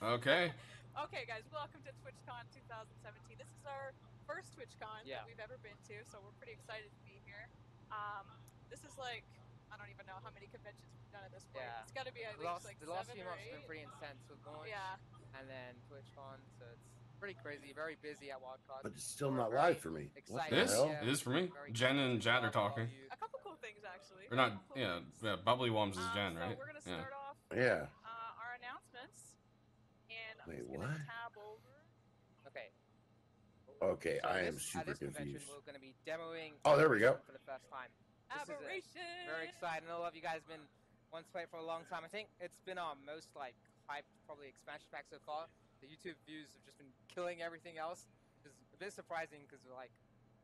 Okay. Okay, guys, welcome to TwitchCon 2017. This is our first TwitchCon that we've ever been to, so we're pretty excited to be here. This is like, I don't even know how many conventions we've done at this point. It's got to be at least like 7 or 8. The last few months have been pretty intense with launch, and then TwitchCon, so it's pretty crazy, very busy at Wildcard. But it's still not live for me. It is for me. Jen and Jad are talking. A couple cool things, actually. Or not, yeah, Bubbly Worms is Jen, right? So we're going to start off with our announcements. And I'm Wait, just what? gonna tab over. Okay. Okay, so I am super confused. We're going to be demoing. Oh, there we go. For the first time. Aberration. Very exciting. A lot of you guys have been wanting to play it for a long time. I think it's been our most like hyped probably expansion pack so far. The YouTube views have just been killing everything else. It's a bit surprising because we're like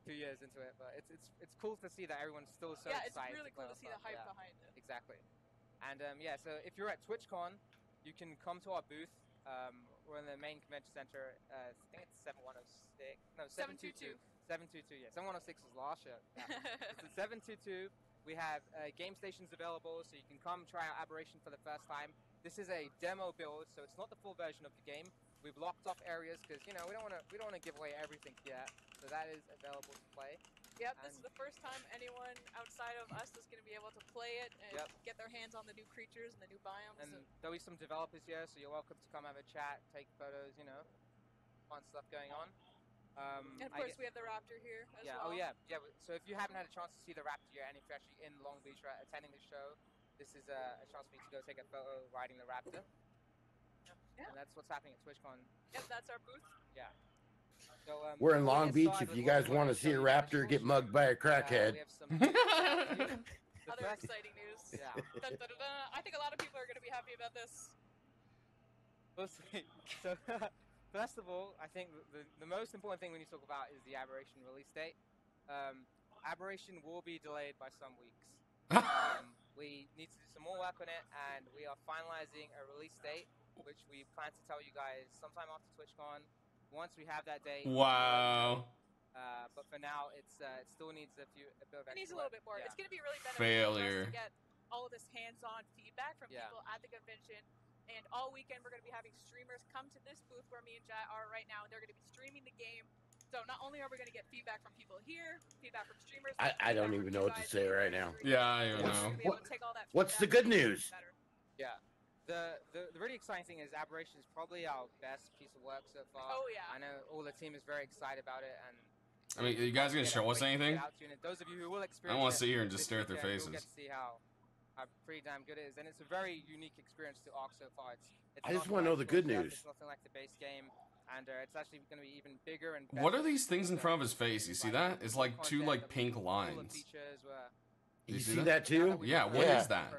2 years into it, but it's cool to see that everyone's still so excited. Yeah, it's really cool to see the hype behind it. Exactly. And yeah, so if you're at TwitchCon, you can come to our booth. We're in the main convention center. I think it's 7106. No, 722. 722. Yeah, 7106 was last year. Yeah. It's 722. We have game stations available, so you can come try out Aberration for the first time. This is a demo build, so it's not the full version of the game. We've locked off areas because we don't want to give away everything yet. So that is available to play. Yep, this is the first time anyone outside of us is going to be able to play it and get their hands on the new creatures and the new biomes. And there'll be some developers here, so you're welcome to come have a chat, take photos, fun stuff going on. And of course, we have the Raptor here as well. Oh yeah. So if you haven't had a chance to see the Raptor yet, and if you're actually in Long Beach attending the show, this is a chance for you to go take a photo riding the Raptor. Yeah. And that's what's happening at TwitchCon. Yep, that's our booth. Yeah. So, we're in Long Beach. If you guys want to see a raptor get mugged by a crackhead. We have some other exciting news. Yeah. Dun, dun, dun, dun. I think a lot of people are going to be happy about this. So, first of all, I think the most important thing we need to talk about is the Aberration release date. Aberration will be delayed by some weeks. We need to do some more work on it, and we are finalizing a release date, which we plan to tell you guys sometime after TwitchCon. Once we have that date. Wow. But for now, it still needs a bit of extra. It needs a little bit more. Yeah. It's going to be really beneficial for us Failure. to get all of this hands-on feedback from people at the convention. And all weekend, we're going to be having streamers come to this booth where me and Jat are right now, and they're going to be streaming the game. So not only are we going to get feedback from people here, feedback from streamers. I don't even know what to say right now. Yeah, I don't know. What's the good news? Yeah. The really exciting thing is Aberration is probably our best piece of work so far. Oh yeah. I know all the team is very excited about it, and I mean, are you guys gonna show us anything? Those of you who will I experience want to sit here and just stare at their faces. You'll get to see how pretty damn good it is, and it's a very unique experience to Arc so far. I just want to know the good news. It's nothing like the base game, and it's actually going to be even bigger and better. What are these things in front of his face? You see that? It's like two pink lines. You see that too? Yeah, what is that?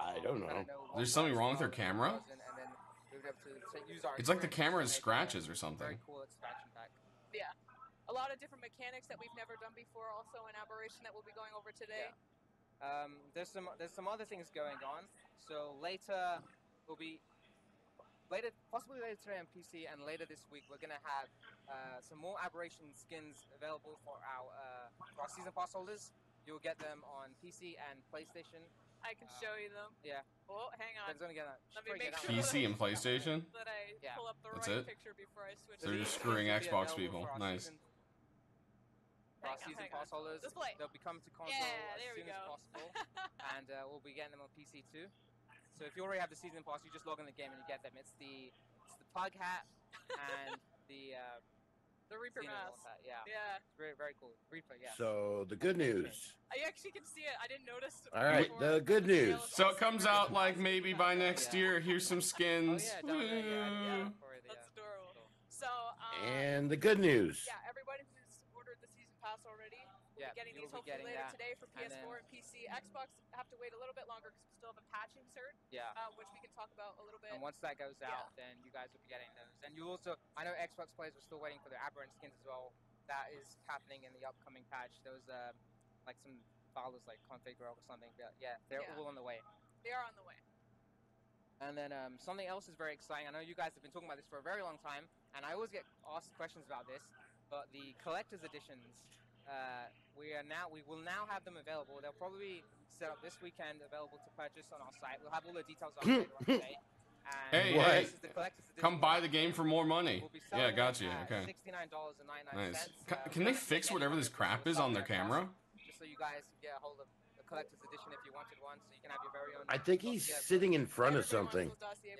I don't know. There's something wrong with their camera? It's like the camera has scratches or something. Yeah. A lot of different mechanics that we've never done before also in Aberration that we'll be going over today. Yeah. There's some other things going on. So later will be possibly later today on PC, and later this week we're gonna have some more Aberration skins available for our season pass holders. You'll get them on PC and PlayStation. I can show you them. Yeah. Oh, hang on. Let me make sure PC and PlayStation? that I pull up the That's right it? picture before I switch. So they're just screwing Xbox people. Nice. Season pass holders. They'll be coming to console as soon as possible, and we'll be getting them on PC too. So if you already have the season pass, you just log in the game and you get them. It's the pug hat and the Reaper mask. Yeah. It's very, very cool. Reaper, yeah. So the good news. I actually can see it. I didn't notice. All right, the good news. So it comes out like maybe by next year. Here's some skins. That's adorable. So. And the good news. Yeah, everybody who's ordered the season pass already. We'll be getting these hopefully later today for PS4 and PC. Xbox have to wait a little bit longer because we still have a patching cert, which we can talk about a little bit. And once that goes out, then you guys will be getting those. And you also, I know Xbox players were still waiting for their Aberrant skins as well. That is happening in the upcoming patch. There was like some files like config or something. But yeah, they're all on the way. They are on the way. And then something else is very exciting. I know you guys have been talking about this for a very long time, and I always get asked questions about this. But the collector's editions. We will now have them available. They'll probably be set up this weekend, available to purchase on our site. We'll have all the details on later on today. And Hey, What? hey, this is the collector's edition. come buy the game for more money. We'll be selling Yeah, got it you. at Okay. $69.99. Nice. Can they fix whatever this crap is on their camera? Just so you guys can get a hold of the collector's edition if you wanted one, so you can have your very own. I think he's sitting in front of something.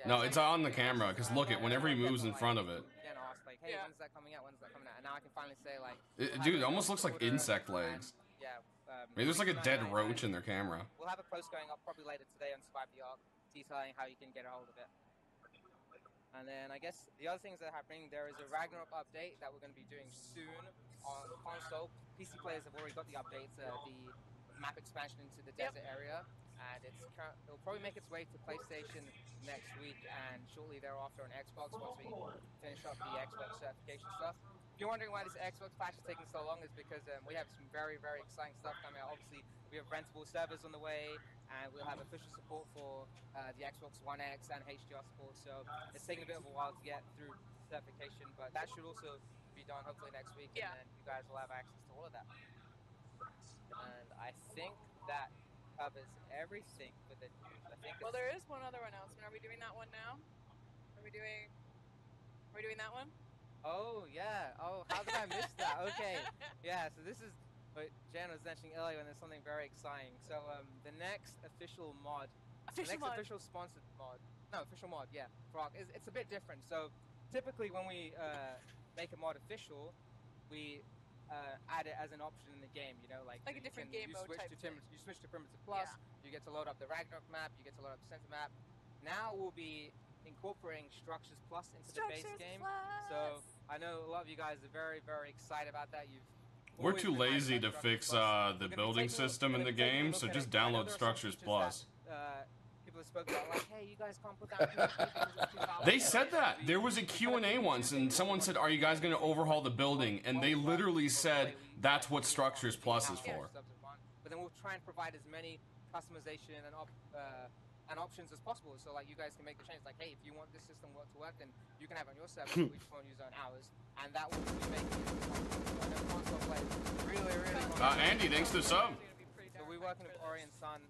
No, it's on the camera, because look at whenever he moves in front of it. Again, asked like, hey, when's that coming out? When's that coming out? And now I can finally say like, Dude, it almost looks like insect legs. yeah. Maybe there's like a dead roach in their camera. We'll have a post going up probably later today on Survive the Ark, detailing how you can get a hold of it. And then I guess the other things that are happening, there is a Ragnarok update that we're going to be doing soon on console. PC players have already got the updates, the map expansion into the desert area, and it'll probably make its way to PlayStation next week, and shortly thereafter on Xbox once we finish up the Xbox certification stuff. If you're wondering why this Xbox patch is taking so long, is because we have some very, very exciting stuff coming out. Obviously, we have rentable servers on the way, and we'll have official support for the Xbox One X and HDR support, so it's taking a bit of a while to get through certification, but that should also be done hopefully next week, and then you guys will have access to all of that. And I think that covers everything for the news. I think Well, there is one other announcement. Are we doing that one now? Are we doing that one? Oh, yeah. Oh, how did I miss that? Okay. Yeah, so this is what Jan was mentioning earlier, and there's something very exciting. So, the next official mod, official sponsored mod, official mod, yeah, for Ark, it's a bit different. So, typically when we make a mod official, we add it as an option in the game, you know, like a different game mode type thing. You switch to Primitive Plus, you get to load up the Ragnarok map, you get to load up the Center map. Now we'll be incorporating Structures Plus into the base game. So I know a lot of you guys are very, very excited about that. We're too lazy to fix the building system in the game, so just download Structures Plus. People have spoken about like, hey, you guys can't put down. They said that. There was a Q&A once, and someone said, are you guys going to overhaul the building? And they literally said, that's what Structures Plus is for. But then we'll try and provide as many customization and options as possible, so like you guys can make the change. Like, hey, if you want this system to work, then you can have it on your server. We just won't use it on ours, and that will be making it console play really, really. Andy, thanks to sub. So we're working with Orion Sun.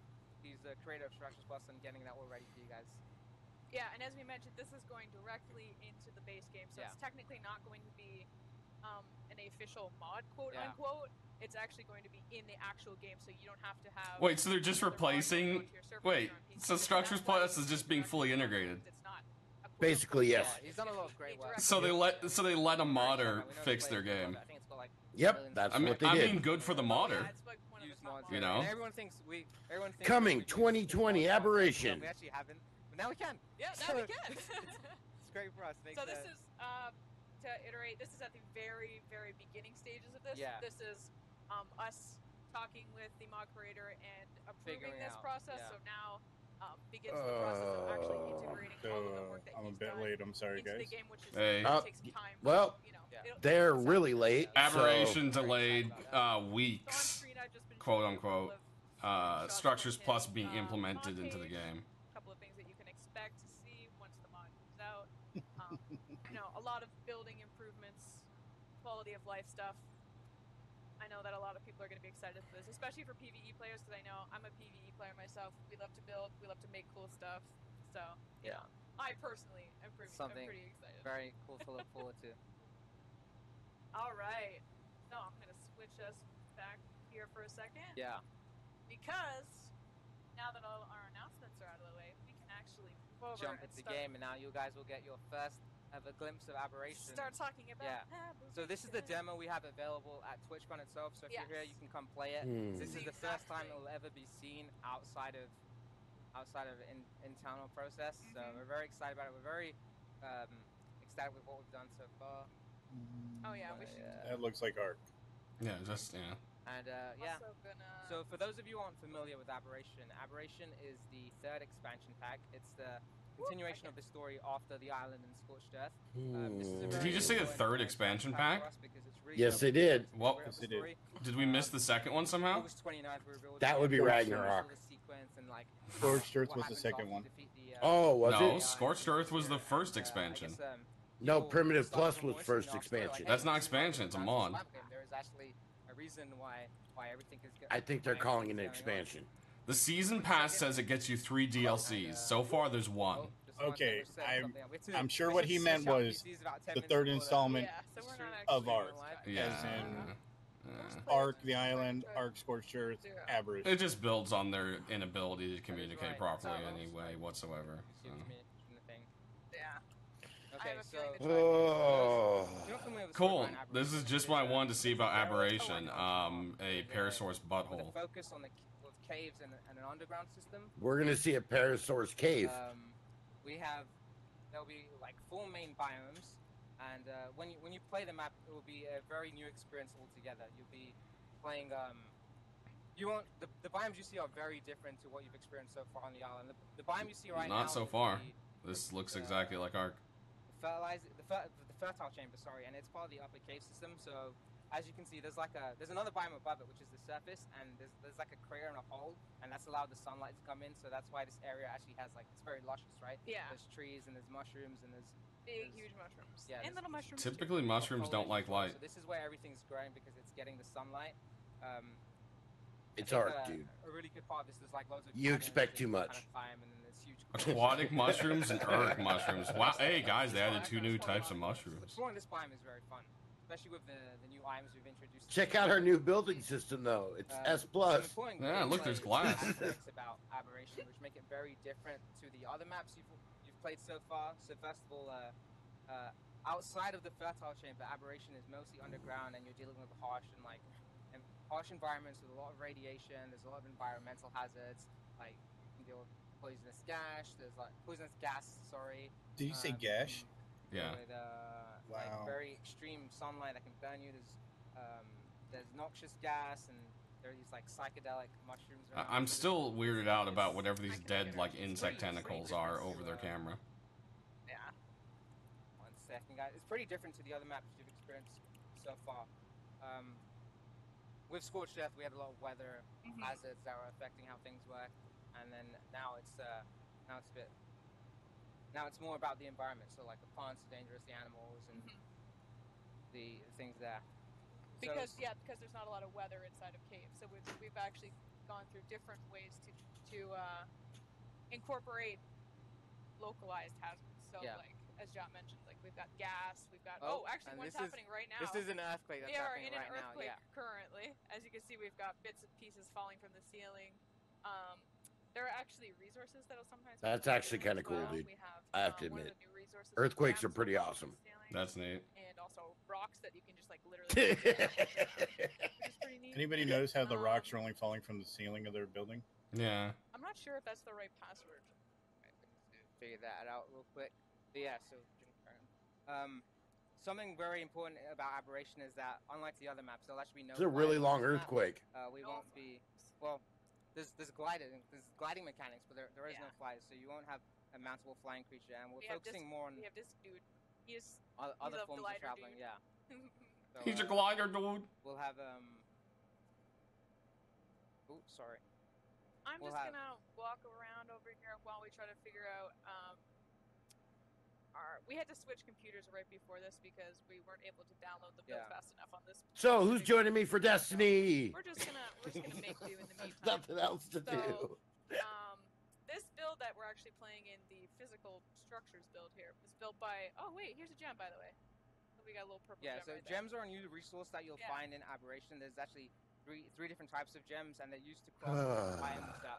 He's the creator of Structures Plus, and getting that all ready for you guys. Yeah, and as we mentioned, this is going directly into the base game, so it's technically not going to be an official mod, quote unquote. It's actually going to be in the actual game, so you don't have to have... Wait, so they're just replacing... Wait, so Structures Plus is just being fully integrated? Basically, yes. Yeah, he's done a lot of great work. So they let a modder fix their game. I think it's got like Yep, that's what they did. I mean, good for the modder. You know? Everyone thinks Coming 2020 Aberration. We actually haven't, but now we can. Yeah, now we can. It's great for us. So this is, to iterate, this is at the very, very beginning stages of this. Yeah. This is us talking with the mod creator and approving Figuring this out, process. yeah. So now begins the process of actually integrating all of the work that I'm a he's bit done late. I'm sorry, into guys. the game, which is Hey. going to take some time. Well, you know, Yeah. they're really late. Aberration So delayed So on weeks, screen, I've just been quote showing a couple unquote. of Structures screenshots Plus of being his, implemented mod into the page, game. A couple of things that you can expect to see once the mod comes out. You know, a lot of building improvements, quality of life stuff. I know that a lot of people are going to be excited for this, especially for PvE players, because I know I'm a PvE player myself. We love to build, we love to make cool stuff. So, you know, I personally am pretty excited. Very cool to look forward to. All right. So I'm going to switch us back here for a second. Yeah. Because now that all our announcements are out of the way, we can actually move over Jump and into the start, game, and now you guys will get your first ever glimpse of Aberration. start talking about So this is the demo we have available at TwitchCon itself. So if you're here, you can come play it. This is the first time it will ever be seen outside of internal process. So we're very excited about it. We're very ecstatic with what we've done so far. Oh yeah, we should. That looks like Ark. Yeah, just, yeah. And yeah. Also gonna... So for those of you who aren't familiar with Aberration, Aberration is the third expansion pack. It's the continuation of the story after the island and Scorched Earth. This is a Did very you just say the important third expansion pack? for us because it's really yes, they did. Well, the Yes, they did. story. did we miss the second one somehow? August 29th, we revealed That would be the Ragnarok. sequence and, like, Scorched Earth what was the happens second after one. you defeat the, Oh, was No, it? Scorched Earth was the first I expansion. guess, No, people Primitive started Plus from was voicing first our story, expansion. That's not this is expansion, it's a not mod. survival game. There is actually a reason why everything is I think they're why calling it an everything's going on. expansion. The season pass says it gets you 3 DLCs. So far, there's one. Okay, we're setting something up. I'm sure what he meant was the third installment so we're not of actually Ark, Yeah. as in Yeah. Ark, the island, Ark, Scorched Earth, Aberration. It just builds on their inability to communicate right. properly So- anyway whatsoever. So. Yeah. Okay, have a so feeling the Oh. you're not familiar with the Cool. storyline Aberration. This is just what I wanted to see about Aberration. A With Parasaurus with butthole. a focus on the caves and an underground system. We're gonna see a Parasaurus cave. There'll be like 4 main biomes, and when you play the map, it will be a very new experience altogether. You'll be playing. The biomes you see are very different to what you've experienced so far on the island. The biome you see right now. Not so far. This looks exactly like Ark. The fertile chamber, sorry, and it's part of the upper cave system. So as you can see, there's another biome above it, which is the surface, and there's like a crater and a hole, and that's allowed the sunlight to come in. So that's why this area actually has it's very luscious, right? Yeah. There's trees and there's mushrooms and there's big, huge mushrooms. Yeah, and little mushrooms. Typically, mushrooms don't like light. So this is where everything's growing because it's getting the sunlight. It's Ark, dude. A really good part of this is like loads of. You expect too much. And then there's huge Aquatic mushrooms and Earth mushrooms. Wow. Hey guys, they added 2 new types of mushrooms. Exploring this biome is very fun, especially with the new items we've introduced. Check out our new building system, though. It's S+. Yeah, look, there's glass. Aspects about Aberration, which make it very different to the other maps you've played so far. So first of all, outside of the fertile chamber, Aberration is mostly underground, and you're dealing with harsh environments with a lot of radiation. There's a lot of environmental hazards, like you can deal with poisonous gas. There's poisonous gas. Sorry. Did you say gash? Yeah. With wow. very extreme sunlight that can burn you. There's noxious gas, and there are these psychedelic mushrooms. I'm still weirded out about whatever these dead insect tentacles are over their camera. Yeah. 1 second, guys. It's pretty different to the other maps you've experienced so far. With Scorched Earth, we had a lot of weather hazards that were affecting how things work, and then now it's more about the environment. So the plants are dangerous, the animals, and the things there. Because there's not a lot of weather inside of caves, so we've actually gone through different ways to incorporate localized hazards. So as John mentioned, we've got gas, we've got actually one's happening right now. This is an earthquake that's happening right now. We are in an earthquake currently. As you can see, we've got bits and pieces falling from the ceiling. There are actually resources that'll sometimes. That's actually kind of cool, dude. We have, I have to admit, earthquakes are pretty awesome. That's neat. And also rocks that you can just literally. Which is pretty neat. Anybody notice how the rocks are only falling from the ceiling of their building? Yeah. I'm not sure if that's the right password. Figure that out real quick. But yeah, so something very important about Aberration is that unlike the other maps, there'll actually be no. It's a really long earthquake. We won't be There's gliding mechanics, but there is no flight, so you won't have a mountable flying creature, and we're focusing more on. We have this dude. He's other forms of traveling. Dude. Yeah. So, He's a glider, dude. We'll have sorry. I'm just gonna walk around over here while we try to figure out. We had to switch computers right before this because we weren't able to download the build fast enough on this. So who's joining me for Destiny? We're just gonna make do in the meantime. Nothing else to do. This build that we're actually playing in the physical structures build here was built by. Oh wait, here's a gem by the way. We got a little purple. Yeah, gem so right gems are a new resource that you'll find in Aberration. There's actually three different types of gems, and they're used to craft items that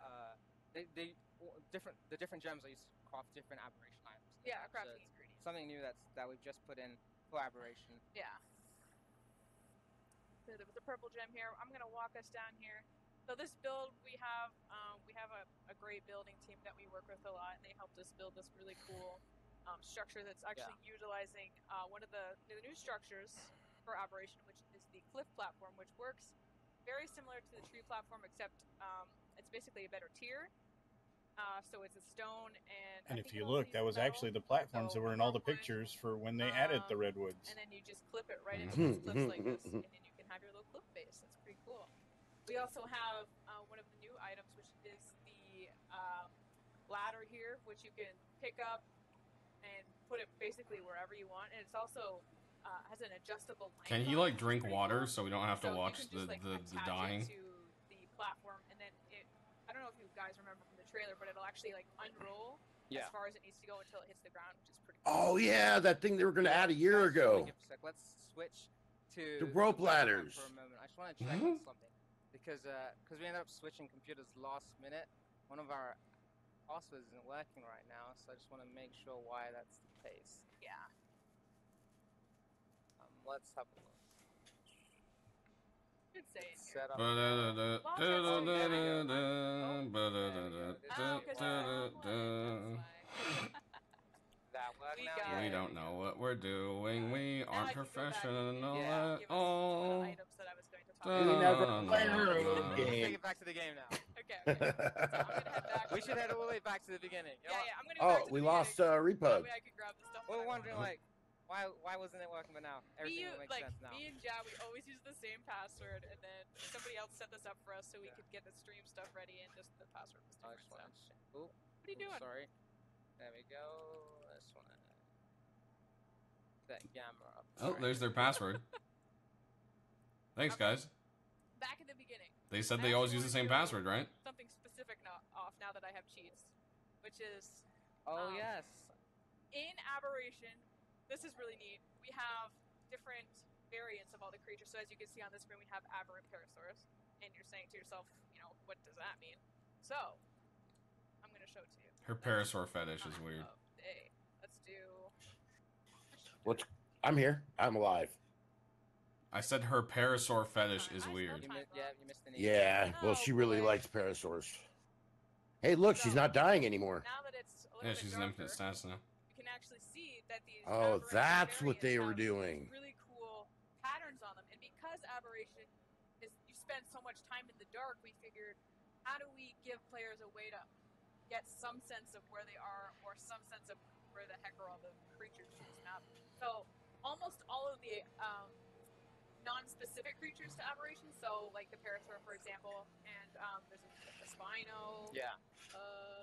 the different gems are used to craft different Aberration items. Yeah, crafting ingredients. Something new that we've just put in for Aberration. Yeah. So the purple gem here. I'm gonna walk us down here. So this build we have a great building team that we work with a lot, and they helped us build this really cool structure that's actually utilizing one of the new structures for Aberration, which is the cliff platform, which works very similar to the tree platform, except it's basically a better tier. So it's a stone and if you look, that was actually the platforms that were in all the pictures for when they added the redwoods. And then you just clip it right into these cliffs like this, and then you can have your little cliff base. That's pretty cool. We also have one of the new items, which is the ladder here, which you can pick up and put it basically wherever you want, and it's also has an adjustable length. Can he drink water so we don't have to watch the dying? To the platform, and then I don't know if you guys remember from the trailer, but it'll actually unroll Yeah. as far as it needs to go until it hits the ground, which is pretty cool. Oh yeah, that thing they were gonna add a year ago. Let's switch to The rope ladders. for a moment. I just want to check on something because we ended up switching computers last minute. One of our passwords isn't working right now, so I just want to make sure why that's the case. Yeah. Let's have a look. Should say it here. Set up. That worked now. We don't know what we're doing. We Now I aren't can go back professional Yeah. at Give us some of all. the items that I was going to talk We about. never played our own Let's take game. it back to the game now. Okay. So I'm gonna head back. We should head all the way back to the beginning. You know Yeah, what? yeah. I'm gonna go back Oh, to we the lost beginning. That Repug. way I could grab the stuff. We that were I wondering wanted. like why wasn't it working, but now everything will make sense now. Me and Ja, we always use the same password, and then somebody else set this up for us so we could get the stream stuff ready, and just the password was I different. just So. want to check. Oh, What are you doing? sorry. There we go. I just want to that gamma up. Oh, Sorry. there's their password. Thanks, guys. Back in the beginning. They said they always use the same password, right? Something specific off now that I have cheats, which is Oh yes. in Aberration. This is really neat. We have different variants of all the creatures. So as you can see on the screen, we have aberrant parasaurs, and you're saying to yourself, you know, what does that mean? So I'm gonna show it to you. Her parasaur fetish is weird. Hey, let's do. I'm here. I'm alive. I said her parasaur fetish is weird. You missed the name. Yeah. Well, she really likes parasaurs. Hey, look, she's not dying anymore. Now that it's a little Yeah, bit she's an infinite darker, stats now. you can actually see that these. Oh, aberrant that's what they variants were have doing. Really cool patterns on them, and because Aberration is you spend so much time in the dark, we figured, how do we give players a way to get some sense of where they are, or some sense of where the heck are all the creatures in this map? So almost all of the non-specific creatures to Aberration, so like the Parasaur, for example, and there's a Spino. Yeah.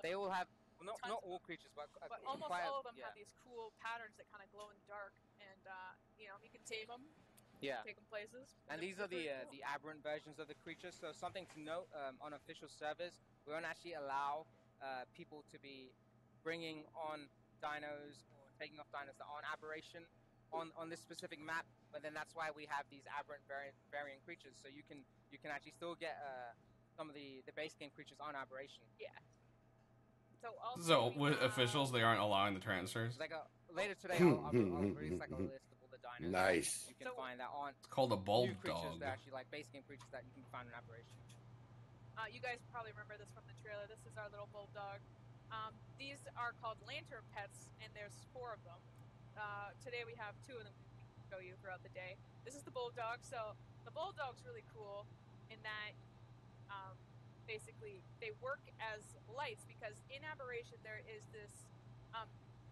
They all have not all creatures, but almost quite all of them yeah. have these cool patterns that kind of glow in the dark, and you know, you can tame them. Yeah. Take them places. And these are the aberrant versions of the creatures. So something to note on official servers, we won't actually allow people to be bringing on dinos or taking off dinos that aren't aberration on this specific map. But then that's why we have these aberrant variant creatures. So you can actually still get some of the base game creatures on aberration. Yeah. So also So with officials, they aren't allowing the transfers. Like later today, I'll release like a list of all the dinos. Nice. You can find that aren't. It's called a New bulb creatures dog. that actually like base game creatures that you can find in Aberration. you guys probably remember this from the trailer. This is our little bulldog. These are called lantern pets, and there's 4 of them. Today we have 2 of them we can show you throughout the day. This is the bulldog. So the bulldog's really cool in that basically they work as lights, because in Aberration there is this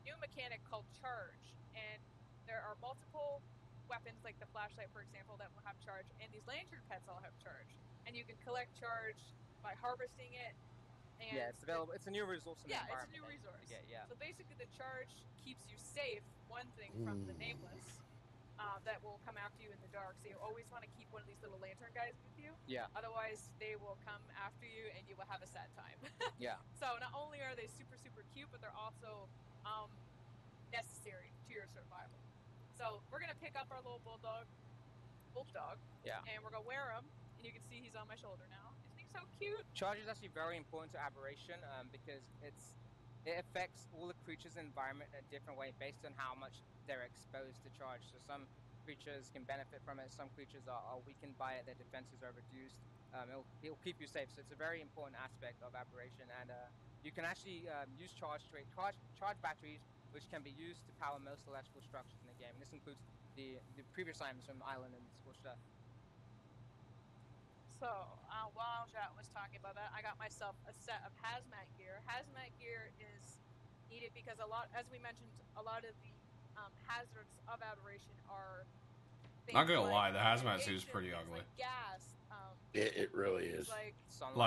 new mechanic called charge, and there are multiple weapons like the flashlight, for example, that will have charge, and these lantern pets all have charge, and you can collect charge by harvesting it. And yeah, it's available. It's a new resource in the it's a environment. new resource. Yeah. So basically, the charge keeps you safe. One thing from the nameless that will come after you in the dark. So you always want to keep one of these little lantern guys with you. Yeah. Otherwise, they will come after you, and you will have a sad time. Yeah. So not only are they super cute, but they're also necessary to your survival. So we're gonna pick up our little bulldog. Yeah. And we're gonna wear him, and you can see he's on my shoulder now. Isn't he so cute? Charge is actually very important to Aberration because it affects all the creatures' environment in a different way based on how much they're exposed to charge. So some creatures can benefit from it. Some creatures are weakened by it. Their defenses are reduced. It'll keep you safe. So it's a very important aspect of Aberration, and you can actually use charge batteries, which can be used to power most electrical structures in the game. And this includes the previous items from Island and Scorched Earth. So while Jat was talking about that, I got myself a set of hazmat gear. Hazmat gear is needed because as we mentioned, a lot of the hazards of Aberration are. Not gonna lie, the hazmat suit is pretty ugly. Like gas. It really is. Like- On the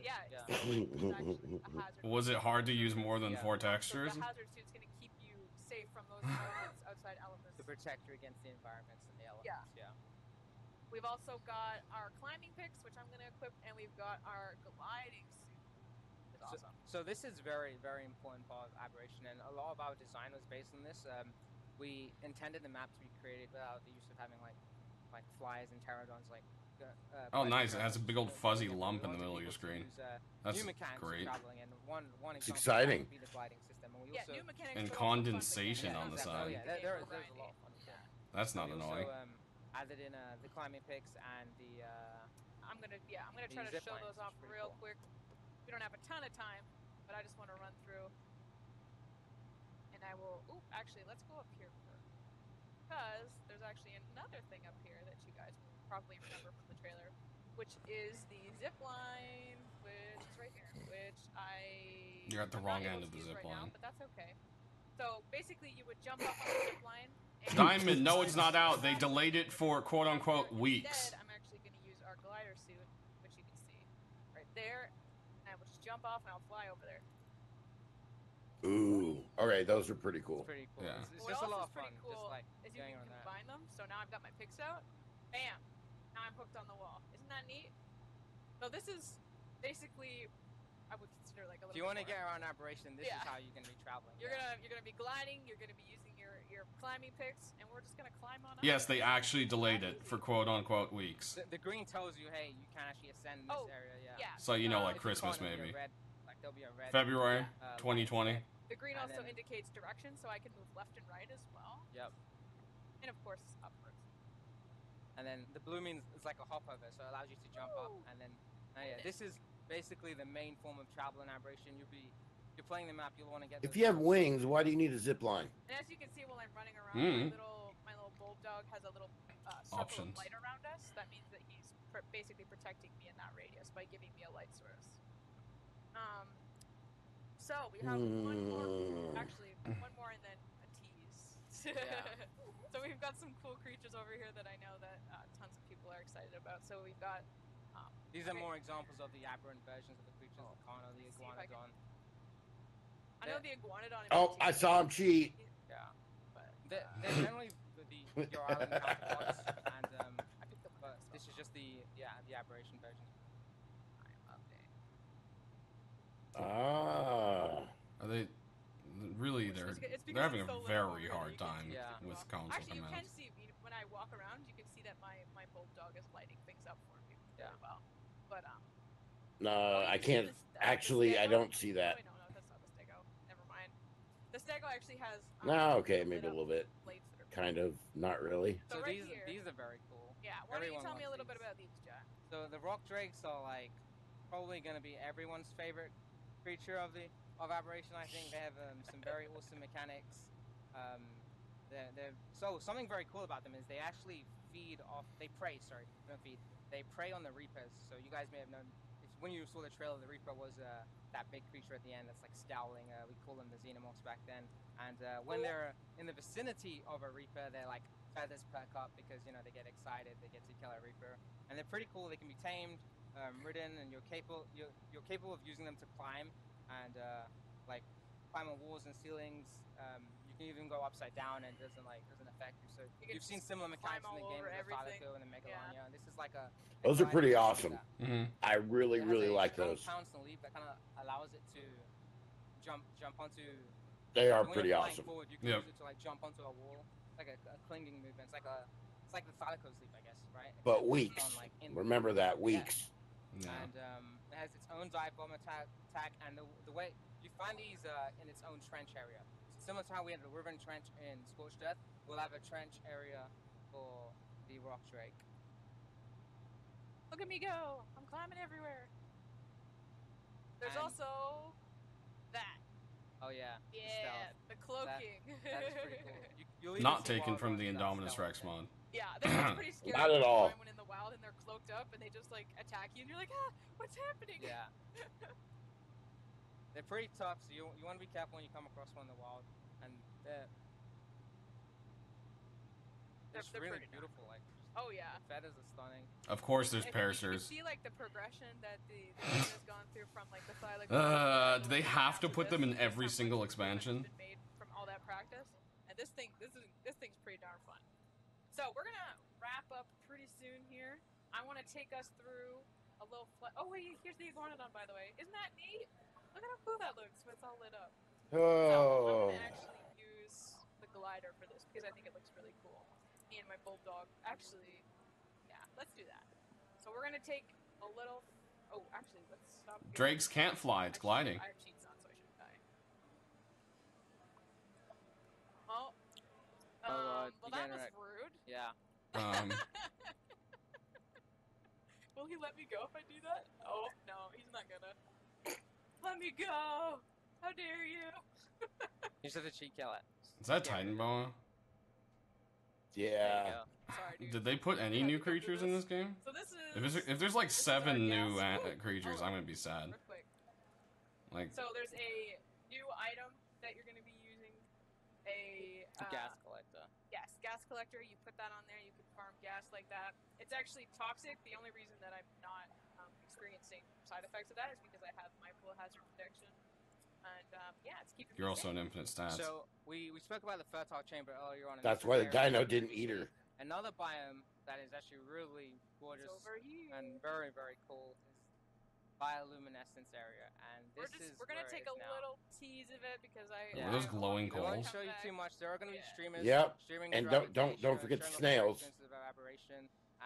yeah. yeah. It's actually a hazard. Was it hard to use more than Yeah. 4 So textures? the hazard suit's going to keep you safe from those elements, outside elements. To protect you against the environments and the elements. Yeah. We've also got our climbing picks, which I'm going to equip, and we've got our gliding suit. is awesome. So this is very, very important part of Aberration, and a lot of our design was based on this. We intended the map to be created without the use of having like flies and pterodons like. Oh, nice! It has a big old fuzzy lump in the middle of your screen. That's great. It's exciting. Be the gliding system. And we Yeah, also, new mechanics. And put all the fun condensation on the mechanics. side. Oh yeah, there's a lot of fun with that. That's not We annoying. also added in the climbing picks and the. I'm gonna try to show those off real quick. We don't have a ton of time, but I just want to run through. And I will. Ooh, actually, let's go up here first, because there's actually another thing up here that you guys will probably remember from the trailer, which is the zip line, which is right here, which You're at the wrong end of the zip line. but that's okay. So basically, you would jump up on the zip line. Diamond, no, it's not out. They delayed it for quote-unquote weeks. Instead, I'm actually going to use our glider suit, which you can see right there, and I will just jump off and I'll fly over there. Ooh. Okay, those are pretty cool. Pretty cool. Yeah. It's just a lot of fun. Pretty cool Just like is you going can on that. combine them. So now I've got my picks out. Bam! Now I'm hooked on the wall. Isn't that neat? So this is basically, I would consider like a little. If you want to bit get more. around Aberration, this is how you're gonna be traveling. You're gonna be gliding. You're gonna be using your climbing picks, and we're just gonna climb on up. Yes, they actually delayed it for quote-unquote weeks. The green tells you, hey, you can actually ascend this area. Yeah. So you know, like If you Christmas can't, it'll be maybe. a red, like there'll be a red. February light 2020. set. The green And also then- indicates direction, so I can move left and right as well, Yep. and of course upwards. And then the blue means it's like a hop over, so it allows you to jump up. And then, this is basically the main form of travel in Aberration. You're playing the map. You'll want to get. If you have wings, why do you need a zip line? And as you can see, while I'm running around, my little bulldog has a little circle Options. of light around us. That means that he's basically protecting me in that radius by giving me a light source. So we have one more, actually one more, and then a tease. So we've got some cool creatures over here that I know that tons of people are excited about. So we've got. These are more examples of the aberrant versions of the creatures: the Kana, the Iguanodon. I know the Iguanodon. Oh, I saw him cheat. Yeah, but they're generally your island counterparts, and I picked up but this is just the Aberration version. Ah. Are they really? They're having a very hard time with console Actually, you can commands. see when I walk around, you can see that my bulldog is lighting things up for me really well. But No, I can't. Actually, I don't see that. Wait, no, that's not the stego. Never mind. The stego actually has. No, okay, maybe a little bit. Plates that are Kind of, not really. So right these are very cool. Yeah, why don't you Everyone tell me a wants little bit these. about these, Jack? So the rock drakes are like probably gonna be everyone's favorite creature of Aberration. I think they have some very awesome mechanics. They're so something very cool about them is they actually feed off. They prey. Sorry, don't feed. They prey on the reapers. So you guys may have known when you saw the trailer, the reaper was that big creature at the end that's like scowling. We call them the xenomorphs back then. And when they're in the vicinity of a reaper, they're like feathers perk up because they get excited. They get to kill a reaper, and they're pretty cool. They can be tamed, ridden, and you're capable of using them to climb and like climb on walls and ceilings. You can even go upside down and it doesn't affect you. So you've seen similar mechanics in the game with the Thalaco and the Megalania. And this is like a. Those are pretty awesome. Mm-hmm. I really like those. Pounce and leap that kind of allows it to jump onto. They are when pretty you're flying awesome. Forward, you can use it to like jump onto a wall. It's like a clinging movement. It's like the Thalaco's leap, I guess, right? But Except weeks. on, like, Remember that, weeks. Yeah. And it has its own dive bomb attack, and the way you find these in its own trench area. So similar to how we had the Riven Trench in Scorched Earth, we'll have a trench area for the Rock Drake. Look at me go! I'm climbing everywhere. There's And- also that. Oh yeah. Yeah, the cloaking. That is pretty cool. You'll even Not see taken wild from the ones Indominus stealth Rex in it. mod. Yeah, that's pretty scary. Not at all. When in the wild and they're cloaked up and they just like attack you and you're like, what's happening? Yeah. They're pretty tough, so you want to be careful when you come across one in the wild. And they're really pretty beautiful. Like, oh yeah. the feathers are stunning. Of course, there's And Paracers. You can see like the progression that the game has gone through from like the Thylaco. Do they have to put them in every single expansion? Been made from all that practice, and this thing's pretty darn fun. So we're gonna wrap up pretty soon here. I want to take us through a little. Oh wait, here's the Iguanodon, by the way. Isn't that neat? Look at how cool that looks when it's all lit up. Oh. So, I'm gonna actually use the glider for this because I think it looks really cool. Me and my bulldog. Actually, yeah, let's do that. So we're gonna take a little. Oh, actually, let's stop. Drakes can't fly. It's gliding. I have cheats on, so I shouldn't die. Oh. Well, that was rude. Yeah. Will he let me go if I do that? Oh, no, he's not gonna. Let me go! How dare you! You just have to cheat kill it. Is that Titan Boa? Yeah. Sorry, dude. Did they put any new creatures in this game? So this is... If there's like 7 new creatures, Oh, I'm gonna be sad. real quick. Like, So there's a new item that you're gonna be using. A Gas collector. Yes, gas collector. You put that on there. You can farm gas like that. It's actually toxic. The only reason that I'm not experiencing side effects of that is because I have my full hazard protection. And yeah, it's keeping. you're me also safe. an infinite stats. So we spoke about the fertile chamber earlier on. That's why the dino didn't eat her. Another biome that is actually really gorgeous It's over here. and very, very cool is bioluminescence area, and this We're gonna take a little tease of it because I. Are those glowing I won't coals? show you too much. There are going to be streamers. Yep. Streaming And throughout don't the day, forget the showing off their snails. experiences of Aberration,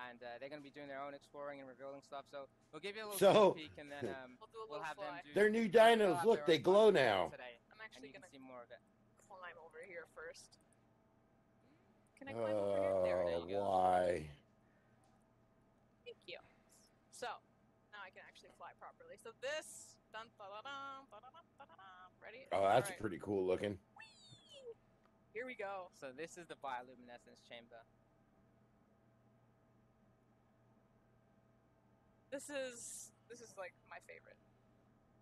and they're going to be doing their own exploring and revealing stuff. So we'll give you a little So- sneak peek, and then We'll have them do. They're new they'll dinos. have Look, their they own glow fun now. Today, I'm and actually you can gonna see more of it. climb over here first. Can I climb over here? There Oh, you go. why? Thank you. So, now I can actually fly properly. So this... Dun, da, da, dum, da, da, dum, da, da, dum. Ready? Oh, that's Alright. pretty cool looking. Whee! Here we go. So this is the bioluminescence chamber. This is like my favorite.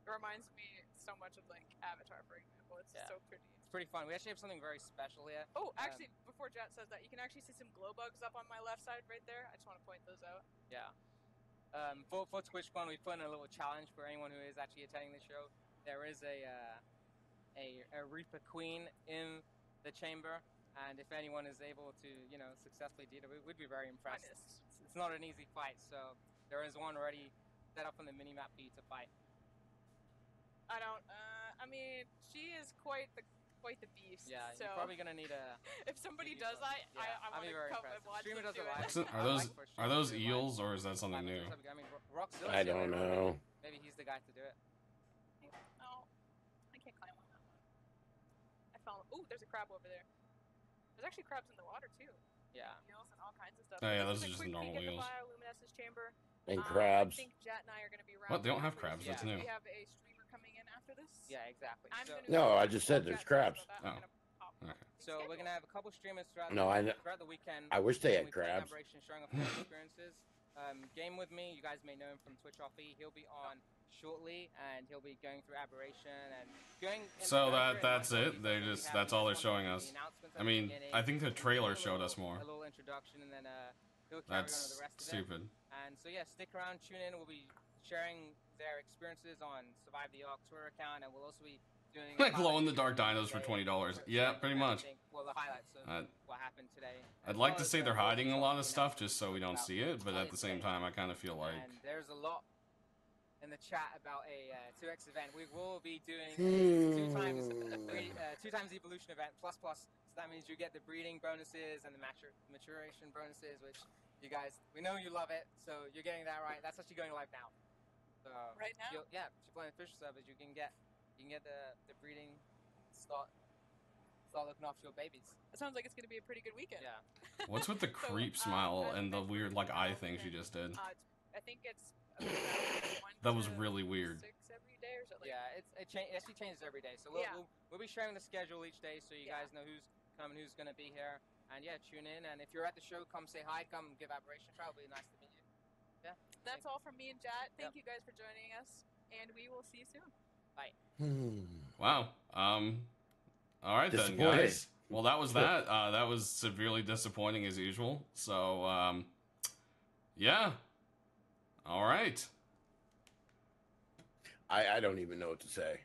It reminds me so much of like Avatar, for example. It's Yeah. so pretty. It's pretty fun. We actually have something very special here. Oh, actually, before Jet says that, you can actually see some glow bugs up on my left side right there. I just want to point those out. Yeah. For TwitchCon, we put in a little challenge for anyone who is actually attending the show. There is a Reaper Queen in the chamber, and if anyone is able to, successfully do it, we'd be very impressed. It's not an easy fight, so there is one already set up on the mini-map for you to fight. I mean, she is quite the beast. Yeah, so you're probably gonna need a. if somebody does Yeah, I I'd want be to very come and impressed. watch Streamer them does do it it. live. Are those eels or is that something new? I mean, Rockzilla. I don't know. Maybe he's the guy to do it. No, I can't climb on that one. I found. Oh, there's a crab over there. There's actually crabs in the water too. Yeah. Eels and all kinds of stuff. Oh, yeah, This those is are a just quick normal peek at eels. the bioluminescence chamber. And crabs. I think Jet and I are going to be around. What? They don't have for crabs, this. that's new. We have a streamer coming in after this. Yeah, exactly. No, I just said there's crabs. Okay. So we're gonna have a couple streamers throughout. No, throughout the weekend. I wish they had We play crabs. Aberration, showing off their experiences. Game with me. You guys may know him from Twitch RP. He'll be on shortly, and he'll be going through Aberration and going. So that's it. That's all they're showing us. I mean, I think the trailer showed us more. A little introduction, and then he'll carry on with That's the rest of it. stupid. And so yeah, stick around, tune in. We'll be sharing their experiences on Survive the Ark Twitter account, and we'll also be doing Glow in the dark dinos for $20. Yeah, pretty much. Well, the highlights of what happened today. I'd like to say they're hiding a lot of stuff just so we don't see it, but at the same time, I kind of feel like. And there's a lot in the chat about a 2x event. We will be doing a two times evolution event plus. So that means you get the breeding bonuses and the maturation bonuses, which you guys, we know you love it, so you're getting that right. That's actually going live now. So Right now? if you're playing official servers, you can get the breeding start looking after your babies. It sounds like it's going to be a pretty good weekend. Yeah. What's with the creep smile and the weird like eye thing she just did? I think it's. That was really weird. 6 every day or something. Yeah, it actually changes every day. So we'll be sharing the schedule each day, so you guys know who's coming, who's going to be here. And yeah, tune in. And if you're at the show, come say hi. Come give Aberration a try. It'll be nice to meet you. Yeah. That's all from me and Jet. Thank you guys for joining us, and we will see you soon. Bye. Wow. All right then, guys. Well, that was that. That was severely disappointing as usual. So, yeah. All right. I don't even know what to say.